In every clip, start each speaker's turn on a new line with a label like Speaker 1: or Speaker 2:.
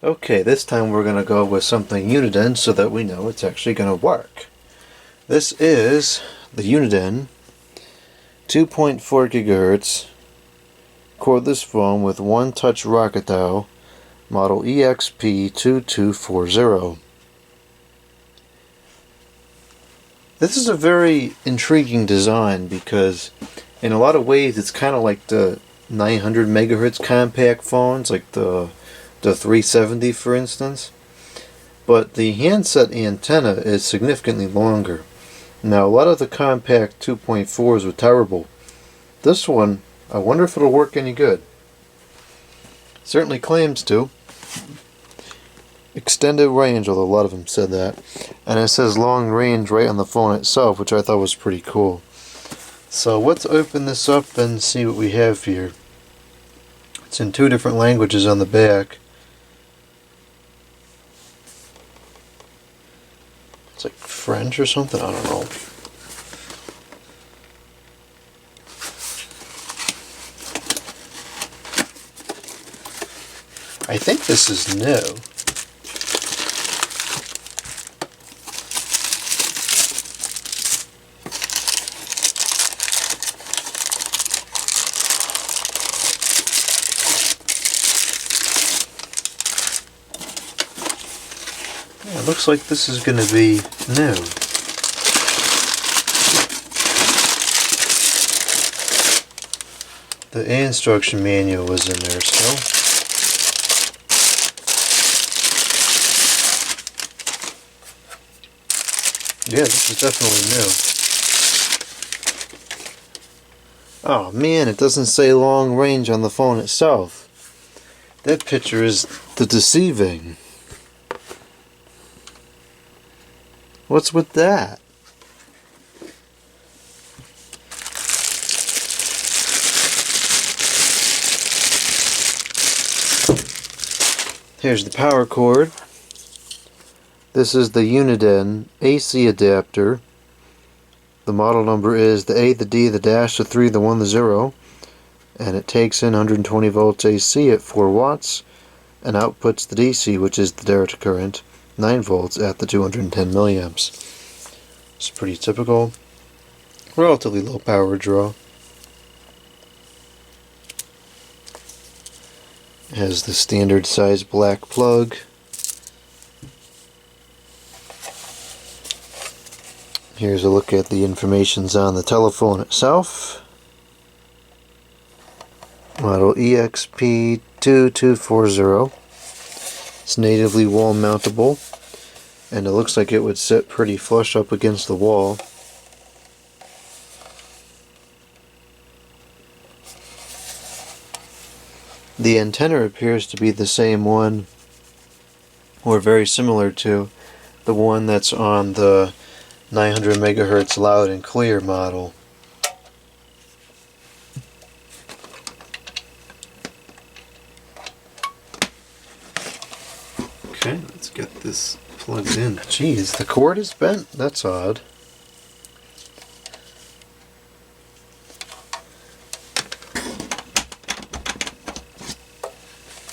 Speaker 1: Okay, this time we're going to go with something Uniden so that we know it's actually going to work. This is the Uniden 2.4 GHz cordless phone with one-touch rocket dial, model EXP2240. This is a very intriguing design because in a lot of ways it's kind of like the 900 megahertz compact phones, like the 370 for instance, but the handset antenna is significantly longer. Now a lot of the compact 2.4s were terrible. This one, I wonder if it'll work any good. Certainly claims to. Extended range, although a lot of them said that. And it says long range right on the phone itself, which I thought was pretty cool. So let's open this up and see what we have here. It's in 2 different languages on the back. It's like French or something, I don't know. I think this is new. Yeah, it looks like this is going to be new. The instruction manual was in there still. Yeah, this is definitely new. Oh man, it doesn't say long range on the phone itself. That picture is the deceiving. What's with that? Here's the power cord. This is the Uniden AC adapter. The model number is the A, the D, the dash, the 3, the 1, the 0. And it takes in 120 volts AC at 4 watts and outputs the DC, which is the direct current, 9 volts at the 210 milliamps. It's pretty typical. Relatively low power draw. It has the standard size black plug. Here's a look at the information on the telephone itself. Model EXP2240. It's natively wall mountable, and it looks like it would sit pretty flush up against the wall. The antenna appears to be the same one, or very similar to the one that's on the 900 megahertz loud and clear model. Okay, let's get this plugged in. Jeez, the cord is bent? That's odd.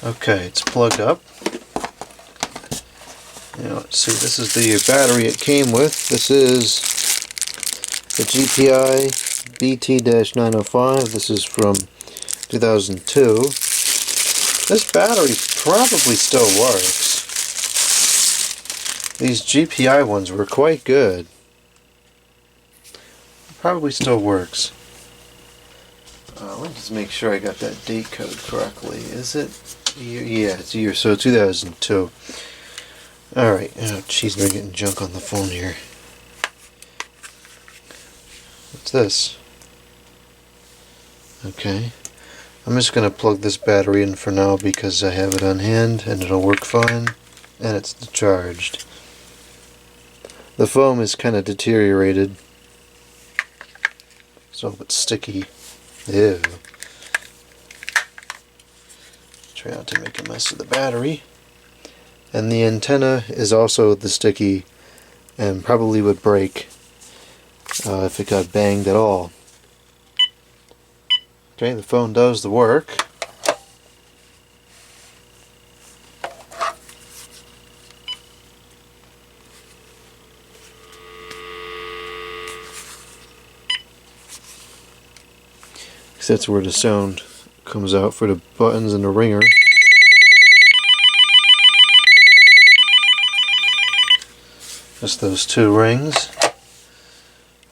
Speaker 1: Okay, it's plugged up. Now, let's see, this is the battery it came with. This is the GPI BT-905. This is from 2002. This battery probably still works. These GPI ones were quite good. Probably still works. Let me just make sure I got that date code correctly. Is it? Yeah, it's year, so 2002. Alright, oh jeez, we're getting junk on the phone here. What's this? Okay. I'm just going to plug this battery in for now because I have it on hand and it'll work fine. And it's charged. The foam is kind of deteriorated. It's all but sticky. Ew. Try not to make a mess of the battery. And the antenna is also the sticky and probably would break if it got banged at all. Okay, the phone does the work. because that's where the sound comes out for the buttons and the ringer. Just those two rings.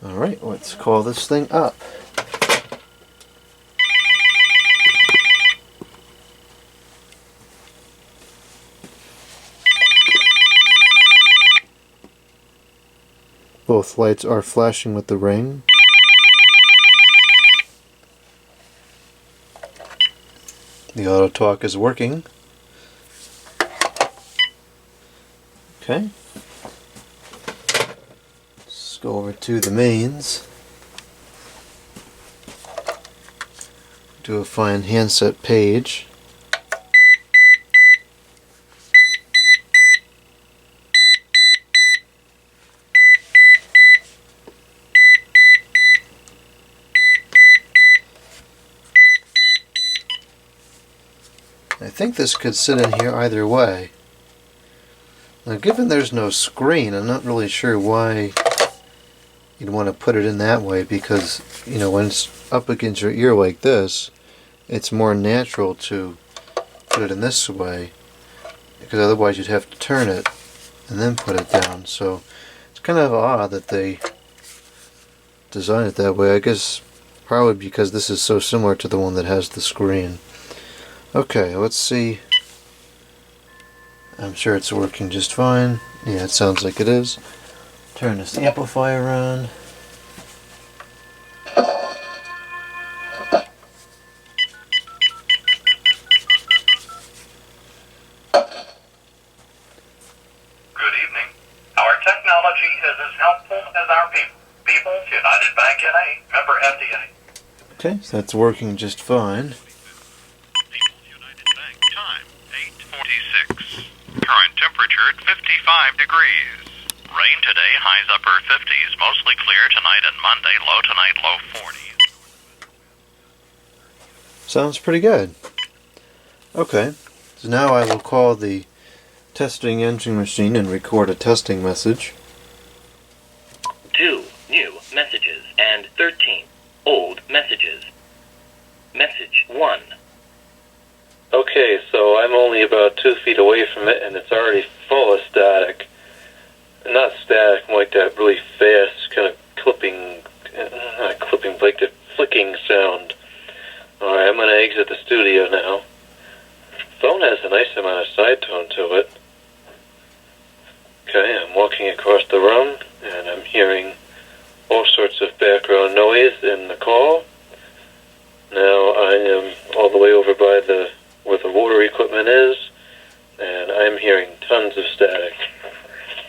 Speaker 1: Alright, let's call this thing up. Both lights are flashing with the ring. The auto talk is working. Okay. Let's go over to the mains. Do a find handset page. I think this could sit in here either way. Now, given there's no screen, I'm not really sure why you'd want to put it in that way, because, you know, when it's up against your ear like this, it's more natural to put it in this way, because otherwise you'd have to turn it and then put it down. So it's kind of odd that they designed it that way. I guess probably because this is so similar to the one that has the screen. Okay, let's see. I'm sure it's working just fine. Yeah, it sounds like it is. Turn this amplifier on.
Speaker 2: Good evening. Our technology is as helpful as our people. People's United Bank N.A., member FDA.
Speaker 1: Okay, so that's working just fine.
Speaker 2: Current temperature at 55 degrees. Rain today, highs upper 50s, mostly clear tonight and Monday, low tonight, low 40s.
Speaker 1: Sounds pretty good. Okay, so now I will call the testing answering machine and record a testing message.
Speaker 3: 2 new messages and 13 old messages. Message 1.
Speaker 4: Okay, so I'm only about 2 feet away from it, and it's already full of static. Not static, more like that really fast kind of clipping, not clipping, like the flicking sound. Alright, I'm going to exit the studio now. Phone has a nice amount of side tone to it. Okay, I'm walking across the room, and I'm hearing all sorts of background noise in the call. Now I am all the way over by where the water equipment is, and I'm hearing tons of static.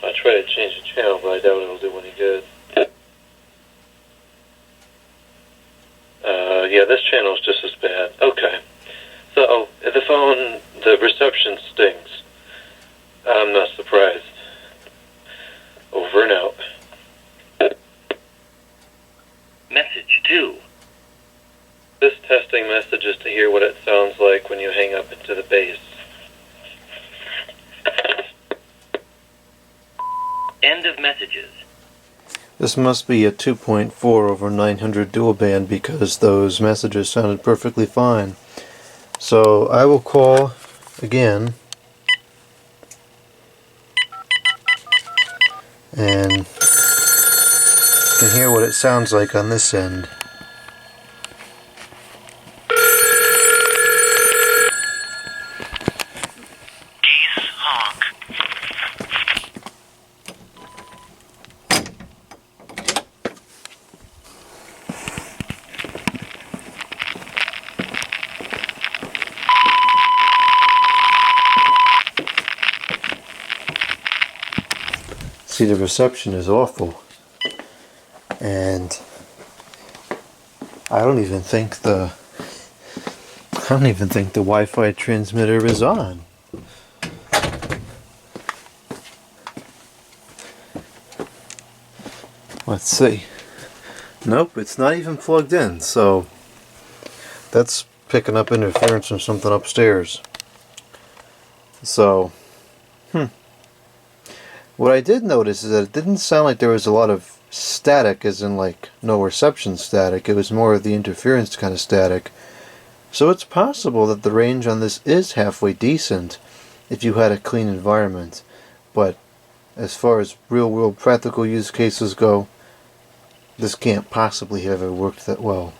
Speaker 4: I'll try to change the channel, but I doubt it'll do any good. Yeah, this channel's just as bad. Okay. So, the phone, the reception stinks. I'm not surprised. Over and out.
Speaker 3: Message 2.
Speaker 4: This testing message is to hear what it sounds like when you hang up into the base.
Speaker 3: End of messages.
Speaker 1: This must be a 2.4 over 900 dual band, because those messages sounded perfectly fine. So I will call again and you can hear what it sounds like on this end.
Speaker 2: Geese honk.
Speaker 1: See, the reception is awful, and I don't even think the Wi-Fi transmitter is on. Let's see. Nope, it's not even plugged in, so that's picking up interference from something upstairs. So, What I did notice is that it didn't sound like there was a lot of static, as in like no reception static. It was more of the interference kind of static. So it's possible that the range on this is halfway decent if you had a clean environment. But as far as real-world practical use cases go, this can't possibly have ever worked that well.